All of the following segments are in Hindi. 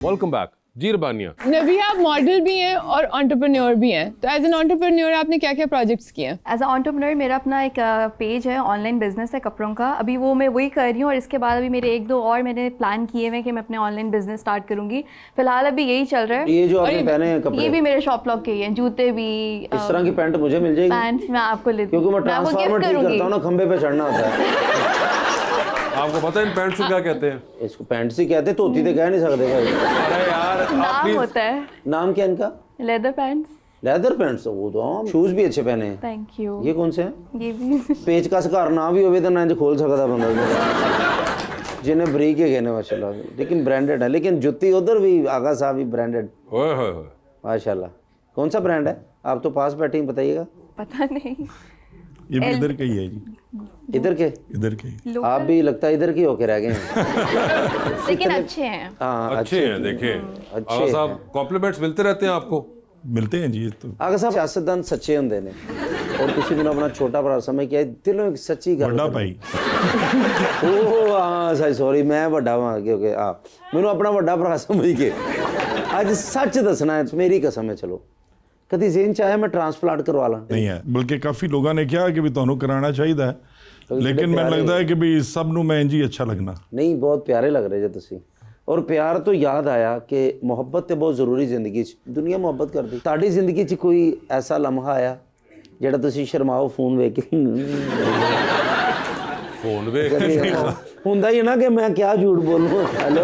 वेलकम बैक जी रबानिया। नबी आप मॉडल भी हैं और एंटरप्रेन्योर भी हैं, तो एज एन एंटरप्रेन्योर आपने क्या क्या प्रोजेक्ट्स किए हैं? एज अ एंटरप्रेन्योर मेरा अपना एक पेज है, ऑनलाइन बिजनेस है कपड़ों का। अभी वो मैं वही कर रही हूँ और इसके बाद अभी मेरे एक दो और मैंने प्लान किए हुए कि मैं अपने ऑनलाइन बिजनेस स्टार्ट करूँगी। फिलहाल अभी यही चल रहा है। ये जो आपने पहने हैं कपड़े, ये भी मेरे शॉप लॉक के ही हैं, जूते भी। इस तरह की पैंट मुझे मिल जाएगी? पैंट्स मैं आपको ले क्योंकि मैं ट्रांसफार्मर ठीक करता हूँ ना, खंबे पे चढ़ना होता है। आपको पता है इन पैंट्स को क्या कहते हैं? इसको पैंट से कहते, धोती तो कह नहीं सकते भाई। अरे यार नाम होता है। नाम क्या इनका? Leather pants. Leather pants? वो तो शूज भी अच्छे पहने हैं। Thank you. ये कौन से हैं? ये भी पेच का घर ना भी होवे तो ना खोल सकता बंदा जिन्हें बरीक के कहने माशाल्लाह, लेकिन ब्रांडेड है। लेकिन जुत्ती उधर भी आगा साहब भी ब्रांडेड। ओए होए होए। माशाल्लाह। कौन सा ब्रांड है? आप तो पास बैठे ही, बताइएगा। पता नहीं। ये भी इधर के ही है जी। इधर के? इधर के ही। आप भी लगता है इधर के होके रह गए हैं। लेकिन अच्छे हैं। हाँ अच्छे हैं, देखें अच्छे आगा साहब कॉम्प्लीमेंट्स मिलते रहते हैं आपको। मिलते हैं जी। तो आगा साहब सियासतदान सच्चे होंगे ने और किसी दिन अपना छोटा भरा समझ के दिलों एक सच्ची गल बड़ा भाई। ओह हाँ सॉरी, मैं वड्डा हाँ क्योंकि मैनू अपना वड्डा भरा समझ के अज सच दसना है, मेरी कसम है। चलो कभी जेन चाहे मैं ट्रांसप्लांट करवा ला नहीं है, बल्कि काफी लोगों ने कहा कि भी ਤੁਹਾਨੂੰ कराना चाहिए है, लेकिन मैंने लगता है कि भी सब ਨੂੰ मैं इंजी अच्छा लगना। नहीं, बहुत प्यारे लग रहे जे तुसी। और प्यार तो याद आया कि मुहब्बत तो बहुत जरूरी जिंदगी च, दुनिया मुहब्बत करती। ਤੁਹਾਡੀ जिंदगी च कोई ऐसा लम्हा आया ਜਿਹੜਾ ਤੁਸੀਂ ਸ਼ਰਮਾਓ फोन ਵੇਖ के? फोन वे ਹੁੰਦਾ ही है ना कि मैं क्या झूठ बोलूँ, हेलो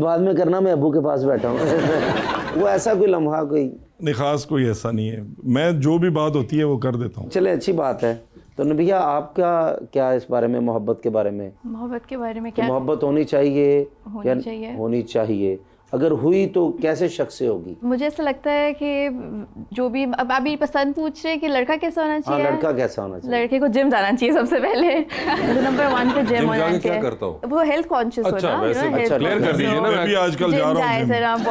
बाद में करना मैं अबू के पास बैठा हूँ। वो ऐसा कोई लम्हा कोई नहीं, खास कोई ऐसा नहीं है। मैं जो भी बात होती है वो कर देता हूँ। चले अच्छी बात है। तो नबिया आपका क्या इस बारे में, मोहब्बत के बारे में? मोहब्बत के बारे में क्या? मोहब्बत होनी चाहिए या चाहिए। होनी चाहिए? अगर हुई तो कैसे शख्स से होगी? मुझे ऐसा लगता है कि जो भी अब अभी पसंद पूछ रहे हैं कि लड़का कैसा होना हाँ, चाहिए। लड़का कैसा होना चाहिए? लड़के को जिम जाना चाहिए सबसे पहले। नंबर 1 पे जिम होना चाहिए। क्या करता हो? वो हेल्थ कॉन्शियस अच्छा, होना। वैसे क्लियर कर दीजिए ना। मैं भी आजकल जा रहा हूँ।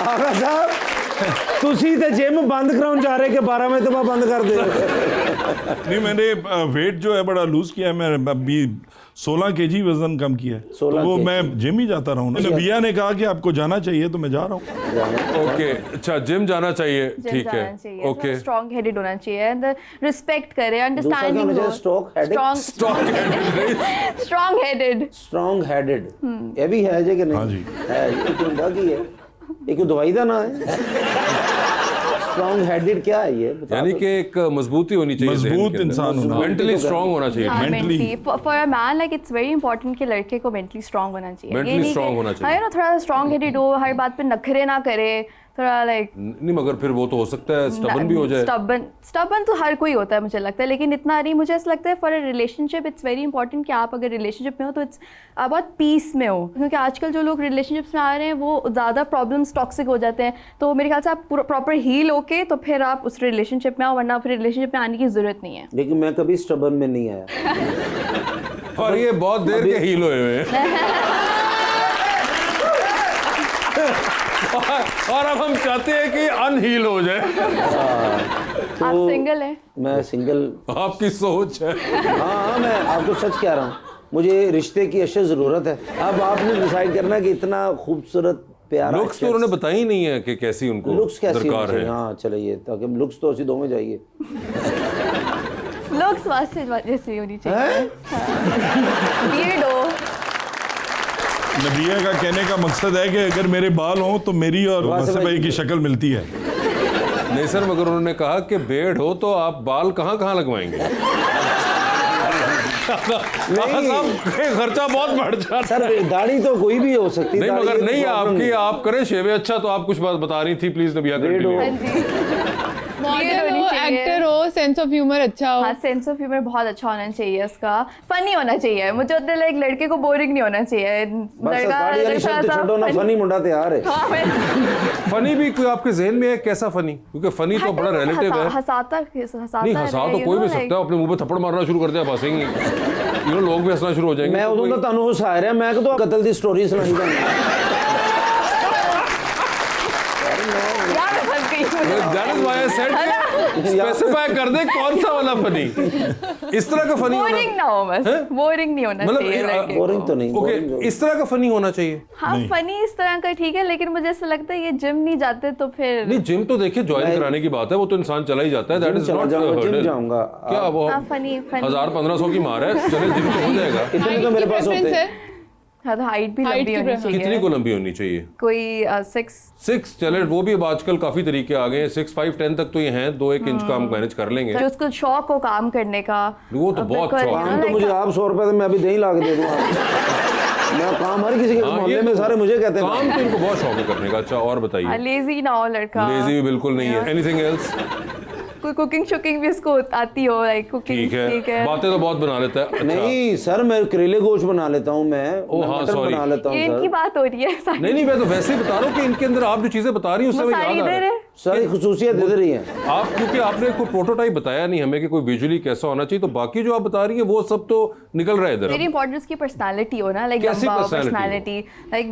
आगा साहब तुसी ते जिम बंद कराउन जा रहे कि 12 में तो मैं बंद कर दे। नहीं, मैंने वेट जो है बड़ा लूज किया है। मैं अभी 16 केजी वजन कम किया है, तो वो मैं जिम ही जाता रहा हूँ। नबिया ने कहा कि आपको जाना चाहिए तो मैं जा रहा हूँ। ओके अच्छा, जिम जाना चाहिए, ठीक है। ओके, स्ट्रॉन्ग हेडेड होना चाहिए एंड रिस्पेक्ट करे, अंडरस्टैंडिंग हो। स्ट्रॉन्ग हेडेड ये भी है जे कि नहीं? हाँ जी। है ये तो ਹੁੰਦਾ की है, एक दवाई का ना है। स्ट्रॉन्ग हेडेड क्या है ये? यानी कि एक मजबूती होनी चाहिए, मजबूत इंसान होना, मेंटली स्ट्रांग होना चाहिए। Mentally for a man like it's very important कि लड़के को मेंटली स्ट्रांग होना चाहिए। मेंटली स्ट्रांग होना चाहिए। ना थोड़ा स्ट्रॉन्ग हेडेड हो, हर बात पे नखरे ना करे, थोड़ा लाइक नहीं, मगर फिर वो तो हो सकता है स्टबन भी हो जाए। स्टबन तो हर कोई होता है मुझे लगता है, लेकिन इतना नहीं। मुझे ऐसा लगता है for a relationship it's very important कि आप अगर रिलेशनशिप में हो तो इट्स बहुत पीस में हो, क्योंकि आजकल जो लोग रिलेशनशिप्स में आ रहे हैं वो ज़्यादा प्रॉब्लम्स टॉक्सिक हो जाते हैं। तो मेरे ख्याल से आप प्रॉपर हील होके तो फिर आप उस रिलेशनशिप में आओ, वरना फिर रिलेशनशिप में आने की जरूरत नहीं है। लेकिन मैं कभी स्टबन में नहीं आया। और ये बहुत देर के हील हुए हैं। और अब हम चाहते हैं कि अनहील हो जाए। तो आप सिंगल हैं? मैं सिंगल। आपकी सोच है। हाँ, मैं आपको सच कह रहा हूँ, मुझे रिश्ते की अशद ज़रूरत है। अब आपने डिसाइड करना कि इतना खूबसूरत प्यारा लुक्स तो उन्होंने बताया ही नहीं है कि कैसी उनको लुक्स कैसी दरकार है। हाँ चलिए, ताकि लुक्स तो उसी दो में जाइए। लुक्स वास्ते जैसी होनी चाहिए। बियर्ड हो। नबिया का कहने का मकसद है कि अगर मेरे बाल हों तो मेरी और वैसे भाई की शक्ल मिलती है। नहीं सर, मगर उन्होंने कहा कि बेड हो तो आप बाल कहाँ कहाँ लगवाएंगे? खर्चा बहुत बढ़ जाता है सर। दाढ़ी तो कोई भी हो सकती है। नहीं, मगर नहीं, आपकी आप करें शेवे। अच्छा, तो आप कुछ बात बता रही थी, प्लीज नबिया मॉडल हो, एक्टर हो, सेंस ऑफ ह्यूमर अच्छा हो। हाँ, सेंस ऑफ ह्यूमर बहुत अच्छा होना चाहिए उसका। फनी होना चाहिए। मुझे होता है एक लड़के को बोरिंग नहीं होना चाहिए। फनी मुंडा तैयार है। फनी भी कोई आपके जहन में है कैसा फनी? क्योंकि फनी तो बड़ा रिलेटिव है। हंसाता नहीं, हंसा तो कोई भी सकता है। अपने मुंह पे थप्पड़ मारना शुरू कर दिया, हंसेंगे, लोग भी हंसना शुरू हो जाएंगे। मैं उਦੋਂ ਤਾਂ ਤੁਹਾਨੂੰ ਹਸਾ ਰਿਹਾ, मैं तो कत्ल ਦੀ स्टोरी सुनाई ਤੁਹਾਨੂੰ। That is why I said specify कर दे कौन सा वाला फनी, इस तरह का फनी बोरिंग होना, ना हो बस, बोरिंग नहीं होना चाहिए लड़के को। बोरिंग तो नहीं, ओके boring तो- इस तरह का फनी होना चाहिए। हाँ फनी इस तरह का ठीक है, लेकिन मुझे ऐसा लगता है ये जिम नहीं जाते तो फिर नहीं जिम तो देखिए ज्वाइन कराने की बात है, वो तो इंसान चला ही जाता है, दैट इज नॉट जिम जाऊंगा। क्या वो हाँ फनी 1000-1500 की मार है, चले जिम तो हो जाएगा। इतने तो मेरे पास होते हैं। हाँ तो हाइट भी Height लंबी की होनी preference। चाहिए। कितनी को लंबी होनी चाहिए? कोई 6 चले वो भी अब आजकल काफी तरीके आ गए हैं, 6, 5, 10 तक तो ये हैं, 2-1 इंच का हम मैनेज कर लेंगे। जो उसको शौक हो काम करने का, वो तो बहुत बिल्कुल, शौक है। you know, तो मुझे like- आप 100 रुपए तो मैं अभी दही ला के दे दूंगा। मैं काम हर किसी के हाँ, मोहल्ले ये में तो- सारे मुझे कहते हैं। काम तो इनको बहुत शौक है करने का। अच्छा और बताइए। लेजी ना हो लड़का, लेजी भी बिल्कुल नहीं है। Anything else? कोई कुकिंग शुकिंग भी उसको आती हो, लाइक कुकिंग ठीक है, बातें तो बहुत बना लेता है। अच्छा। नहीं सर, मैं करेले गोश्त बना लेता हूँ, मैं हाँ, मटन sorry। बना लेता हूँ ये इनकी सर। बात हो रही है सारी। नहीं मैं तो वैसे ही बता रहा हूँ कि इनके अंदर आप जो चीजें बता रही हैं उससे वो मैं सारी याद आ इधर रहा है। है। सारी खुसूसियत इधर ही है। आप क्योंकि आपने कोई प्रोटोटाइप बताया नहीं हमें कि कोई विजुअली कैसा होना चाहिए, तो बाकी जो आप बता रही है वो सब तो निकल रहा है इधर। वेरी इंपॉर्टेंट उसकी पर्सनालिटी हो ना, लाइक कैसी लंबा personality हो? पर्सनालिटी, लाइक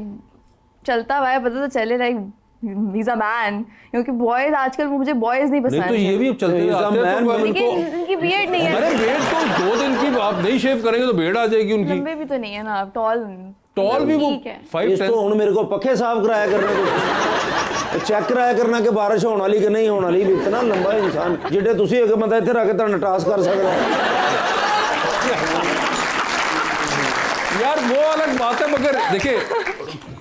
चलता हुआ है पता तो चले, लाइक he's a man, क्योंकि बॉयज आजकल मुझे बॉयज नहीं पसंद नहीं तो ये भी अब चलते He's a जाते हैं man, तो हम लेकिन इनको उनकी बियर्ड नहीं है, अरे बेड तो 2 दिन की आप नहीं शेव करेंगे तो बेड आ जाएगी उनकी। लंबे भी तो नहीं है ना, टॉल टॉल भी वो ठीक है। 5, इस 10 तो हुण मेरे को पक्के साफ कराया करने को चेक कराया करना कि बारिश होने वाली कि नहीं होने वाली। भी इतना लंबा इंसान जिड्डे तुसी एक बंदा इत्थे रख के तुहानू टास कर सकदा है। यार वो अलग बात है, मगर देखिए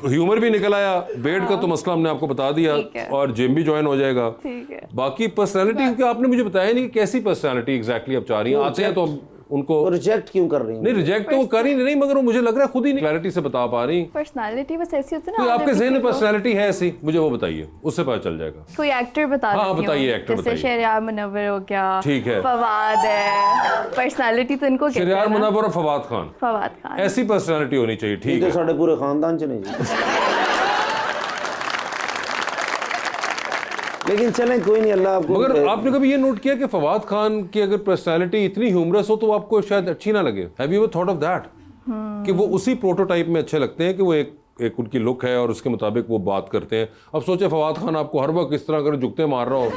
ह्यूमर भी निकल आया, बेड का तो मसला हमने आपको बता दिया ठीक है। और जिम भी ज्वाइन हो जाएगा। ठीक है। बाकी पर्सनालिटी क्योंकि आपने मुझे बताया नहीं कि कैसी पर्सनालिटी एग्जैक्टली आप चाह रही हैं। आते हैं तो हम उनको रिजेक्ट क्यों कर रही हूँ? नहीं रिजेक्ट तो वो कर ही नहीं, मगर वो मुझे लग रहा है खुद ही नहीं क्लैरिटी से बता पा रही। पर्सनालिटी बस ऐसी होती है कोई ना, आपके हर जहन में किसी को। पर्सनालिटी है ऐसी, मुझे वो बताइए, उससे पता चल जाएगा। कोई एक्टर बता हाँ, देती हूँ। बताइए, एक्टर जैसे बताइए। शहरयार मुनव्वर हो गया, ठीक है। फवाद है, पर्सनालिटी तो इनको कहते हैं शहरयार ना। मुनव्वर और फवाद खान, फवाद खान ऐसी पर्सनालिटी होनी चाहिए। ये ठीक तो है। साढ़े पूरे खानदान च नहीं जी। लेकिन चलें कोई नहीं, अल्लाह आपको मगर आपने कभी ये नोट किया कि फवाद खान की अगर पर्सनालिटी इतनी ह्यूमरस हो तो आपको शायद अच्छी ना लगे? Have you ever thought of that कि वो उसी प्रोटोटाइप में अच्छे लगते हैं कि वो एक उनकी लुक है और उसके मुताबिक वो बात करते हैं। अब सोचे फवाद खान आपको हर वक्त इस तरह अगर झुकते मार रहा हो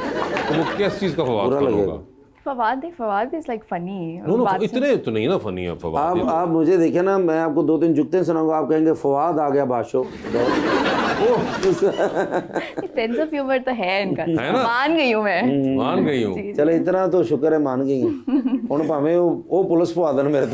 तो वो किस चीज़ का फवाद बुरा खान लगेगा। होगा? Fawad is like funny. No इतने तो नहीं ना फनी है फवाद। आप मुझे देखिए ना, मैं आपको 2-3 जुगते सुनाऊंगा, आप कहेंगे फवाद आ गया बादशाह। सेंस ऑफ ह्यूमर तो है इनका, है ना? मान गई हूँ मैं। मान गई हूँ। चले इतना तो शुक्र है मान गई हुण भावें वो पुलिस पवा देन मेरे ते।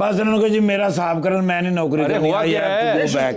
बस ਇਹਨਾਂ ਨੂੰ ਕਹੋ ਜੀ ਮੇਰਾ ਹਿਸਾਬ ਕਰਨ, ਮੈਂ ਨਹੀਂ ਨੌਕਰੀ अरे ਕਰਨੀ। हुआ क्या यार है? तू go back।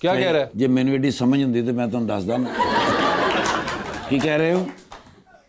क्या कह रहा है? ਜੇ ਮੈਨੂੰ ਏਡੀ ਸਮਝ ਹੁੰਦੀ ਤੇ ਮੈਂ ਤੁਹਾਨੂੰ ਦੱਸਦਾ ਨਾ। ਕੀ ਕਹਿ ਰਹੇ ਹੋ?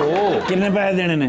ओ ਕਿੰਨੇ ਪੈਸੇ ਦੇਣੇ ਨੇ?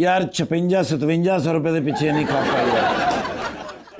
ਯਾਰ 56-5700 ਰੁਪਏ ਦੇ ਪਿੱਛੇ ਨਹੀਂ ਖਾ ਪਾਏਗਾ।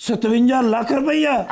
57 ਲੱਖ ਰੁਪਈਆ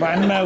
ਭਾਈ ਮੈਂ